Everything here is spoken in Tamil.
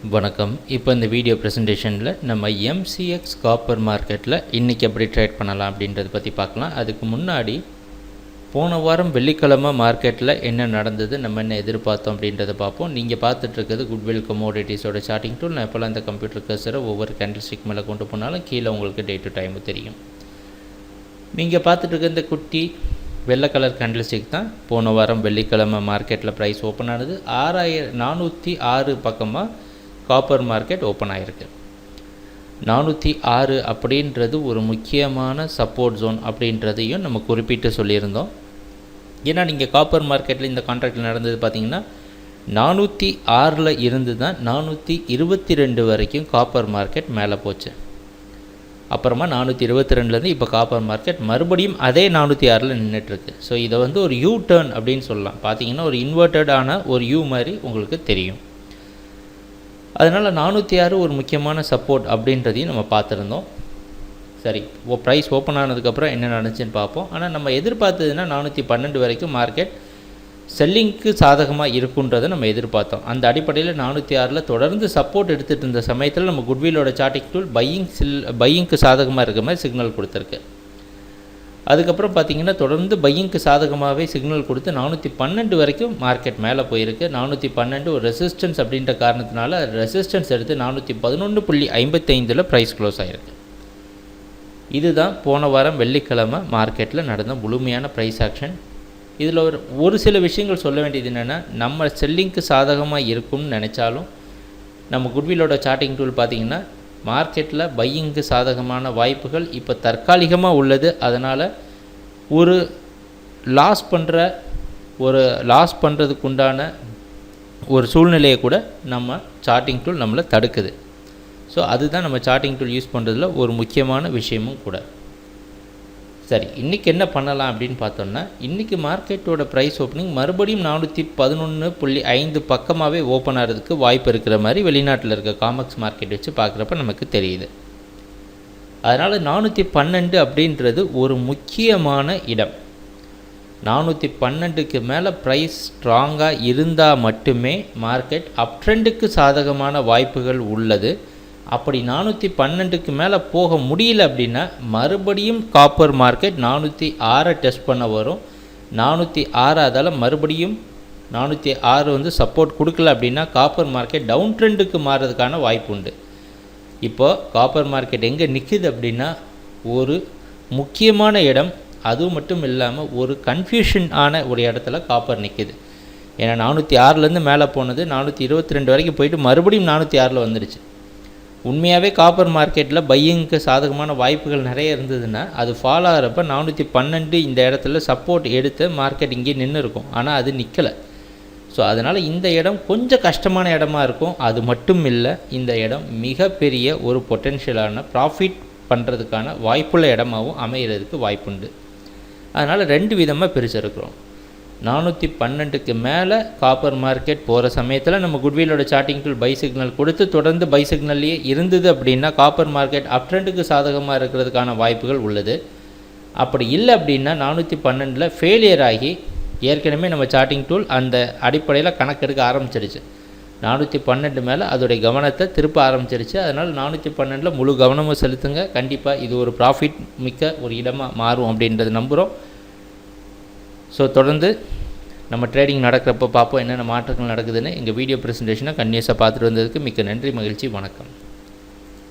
வணக்கம். இப்போ இந்த வீடியோ ப்ரெசன்டேஷனில் நம்ம எம்சிஎக்ஸ் காப்பர் மார்க்கெட்டில் இன்றைக்கி எப்படி ட்ரேட் பண்ணலாம் அப்படின்றத பற்றி பார்க்கலாம். அதுக்கு முன்னாடி போன வாரம் வெள்ளிக்கிழமை மார்க்கெட்டில் என்ன நடந்தது, நம்ம என்ன எதிர்பார்த்தோம் அப்படின்றத பார்ப்போம். நீங்கள் பார்த்துட்ருக்கிறது குட்வில் கமோடிட்டிஸோட சார்ட்டிங் டூல். நான் இப்போலாம் இந்த கம்ப்யூட்டர் கர்சரை ஒவ்வொரு கேண்டில்ஸ்டிக் மேலே கொண்டு போனாலும் கீழே உங்களுக்கு டே டு டைமு தெரியும். நீங்கள் பார்த்துட்ருக்க இந்த குட்டி வெள்ளை கலர் கேண்டில்ஸ்டிக் தான் போன வாரம் வெள்ளிக்கிழமை மார்க்கெட்டில் ப்ரைஸ் ஓப்பன் ஆனது. 6406 பக்கமாக காப்பர் மார்க்கெட் ஓப்பன் ஆகிருக்கு. 406 அப்படின்றது ஒரு முக்கியமான சப்போர்ட் ஜோன் அப்படின்றதையும் நம்ம குறிப்பிட்டு சொல்லியிருந்தோம். ஏன்னா நீங்கள் காப்பர் மார்க்கெட்டில் இந்த கான்ட்ராக்டில் நடந்தது பார்த்திங்கன்னா 406 இருந்து தான் 422 வரைக்கும் காப்பர் மார்க்கெட் மேலே போச்சு. அப்புறமா 422லேருந்து இப்போ காப்பர் மார்க்கெட் மறுபடியும் அதே 406 நின்றுட்டுருக்கு. ஸோ இதை ஒரு யூ டர்ன் அப்படின்னு சொல்லலாம். பார்த்திங்கன்னா ஒரு இன்வெர்ட்டடான ஒரு யூ மாதிரி உங்களுக்கு தெரியும். அதனால் 406 ஒரு முக்கியமான சப்போர்ட் அப்படின்றதையும் நம்ம பார்த்துருந்தோம். சரி, ப்ரைஸ் ஓப்பன் ஆனதுக்கப்புறம் என்ன நடந்துச்சுன்னு பார்ப்போம். ஆனால் நம்ம எதிர்பார்த்ததுன்னா 412 வரைக்கும் மார்க்கெட் செல்லிங்க்கு சாதகமாக இருக்குன்றதை நம்ம எதிர்பார்த்தோம். அந்த அடிப்படையில் 406 தொடர்ந்து சப்போர்ட் எடுத்துகிட்டு இருந்த சமயத்தில் நம்ம குட்விலோட சார்ட்டிங் டூல் பையிங்க்கு சாதகமாக இருக்க மாதிரி சிக்னல் கொடுத்துருக்கு. அதுக்கப்புறம் பார்த்திங்கன்னா தொடர்ந்து பையிங்க்கு சாதகமாகவே சிக்னல் கொடுத்து 412 வரைக்கும் மார்க்கெட் மேலே போயிருக்கு. 412 ஒரு ரெசிஸ்டன்ஸ் அப்படின்ற காரணத்தினால ரெசிஸ்டன்ஸ் எடுத்து 411.55 ப்ரைஸ் க்ளோஸ் ஆகிருக்கு. இதுதான் போன வாரம் வெள்ளிக்கிழமை மார்க்கெட்டில் நடந்த முழுமையான ப்ரைஸ் ஆக்ஷன். இதில் ஒரு சில விஷயங்கள் சொல்ல வேண்டியது என்னென்னா, நம்ம செல்லிங்க்கு சாதகமாக இருக்கும்னு நினச்சாலும் நம்ம குட்விலோட சார்ட்டிங் டூல் பார்த்திங்கன்னா மார்க்கெட்டில் பையிங்க்கு சாதகமான வாய்ப்புகள் இப்போ தற்காலிகமாக உள்ளது. அதனால் ஒரு லாஸ் பண்ணுறதுக்கு உண்டான ஒரு சூழ்நிலையை கூட நம்ம சார்ட்டிங் டூல் நம்மளை தடுக்குது. ஸோ அதுதான் நம்ம சார்ட்டிங் டூல் யூஸ் பண்ணுறதுல ஒரு முக்கியமான விஷயமும் கூட. சரி, இன்றைக்கி என்ன பண்ணலாம் அப்படின்னு பார்த்தோம்னா, இன்றைக்கி மார்க்கெட்டோட ப்ரைஸ் ஓப்பனிங் மறுபடியும் 411.5 பக்கமாகவே ஓப்பன் ஆகிறதுக்கு வாய்ப்பு இருக்கிற மாதிரி வெளிநாட்டில் இருக்க காமெக்ஸ் மார்க்கெட் வச்சு பார்க்குறப்ப நமக்கு தெரியுது. அதனால் 412 அப்படின்றது ஒரு முக்கியமான இடம். 412க்கு மேலே ப்ரைஸ் ஸ்ட்ராங்காக இருந்தால் மட்டுமே மார்க்கெட் அப் ட்ரெண்டுக்கு சாதகமான வாய்ப்புகள் உள்ளது. அப்படி 412க்கு மேலே போக முடியல அப்படின்னா மறுபடியும் காப்பர் மார்க்கெட் 406 டெஸ்ட் பண்ண வரும். 406 அதால் மறுபடியும் 406 சப்போர்ட் கொடுக்கல அப்படின்னா காப்பர் மார்க்கெட் டவுன் ட்ரெண்டுக்கு மாறுறதுக்கான வாய்ப்பு உண்டு. இப்போது காப்பர் மார்க்கெட் எங்கே நிற்குது அப்படின்னா ஒரு முக்கியமான இடம். அதுவும் மட்டும் இல்லாமல் ஒரு கன்ஃபியூஷன் ஆன ஒரு இடத்துல காப்பர் நிற்குது. ஏன்னா 406 மேலே போனது 422 வரைக்கும் போயிட்டு மறுபடியும் 406 வந்துடுச்சு. உண்மையாகவே காப்பர் மார்க்கெட்டில் பையிங்க்கு சாதகமான வாய்ப்புகள் நிறைய இருந்ததுன்னா அது ஃபாலோ ஆகிறப்ப 412 இந்த இடத்துல சப்போர்ட் எடுத்து மார்க்கெட் இங்கே நின்று இருக்கும். ஆனால் அது நிற்கலை. ஸோ அதனால் இந்த இடம் கொஞ்சம் கஷ்டமான இடமா இருக்கும். அது மட்டும் இல்லை, இந்த இடம் மிகப்பெரிய ஒரு பொட்டென்ஷியலான ப்ராஃபிட் பண்ணுறதுக்கான வாய்ப்புள்ள இடமாகவும் அமைகிறதுக்கு வாய்ப்புண்டு. அதனால் 2 விதமாக பிரிச்சிருக்கிறோம். 412க்கு மேலே காப்பர் மார்க்கெட் போகிற சமயத்தில் நம்ம குட்விலோட சார்ட்டிங் டூல் பை சிக்னல் கொடுத்து தொடர்ந்து பை சிக்னல்லையே இருந்தது அப்படின்னா காப்பர் மார்க்கெட் அப் ட்ரெண்டுக்கு சாதகமாக இருக்கிறதுக்கான வாய்ப்புகள் உள்ளது. அப்படி இல்லை அப்படின்னா 412 ஃபெயிலியர் ஆகி ஏற்கனவே நம்ம சார்ட்டிங் டூல் அந்த அடிப்படையில் கணக்கெடுக்க ஆரம்பிச்சிருச்சு. 412 மேலே அதோடைய கவனத்தை திருப்ப ஆரம்பிச்சிருச்சு. அதனால் 412 முழு கவனமும் செலுத்துங்க. கண்டிப்பாக இது ஒரு ப்ராஃபிட் மிக்க ஒரு இடமாக மாறும் அப்படின்றது நம்புகிறோம். ஸோ தொடர்ந்து நம்ம ட்ரேடிங் நடக்கிறப்போ பார்ப்போம் என்னென்ன மாற்றங்கள் நடக்குதுன்னு. எங்கள் வீடியோ ப்ரெசன்டேஷனை கன்னியூஸாக பார்த்துட்டு வந்ததுக்கு மிக்க நன்றி, மகிழ்ச்சி, வணக்கம்.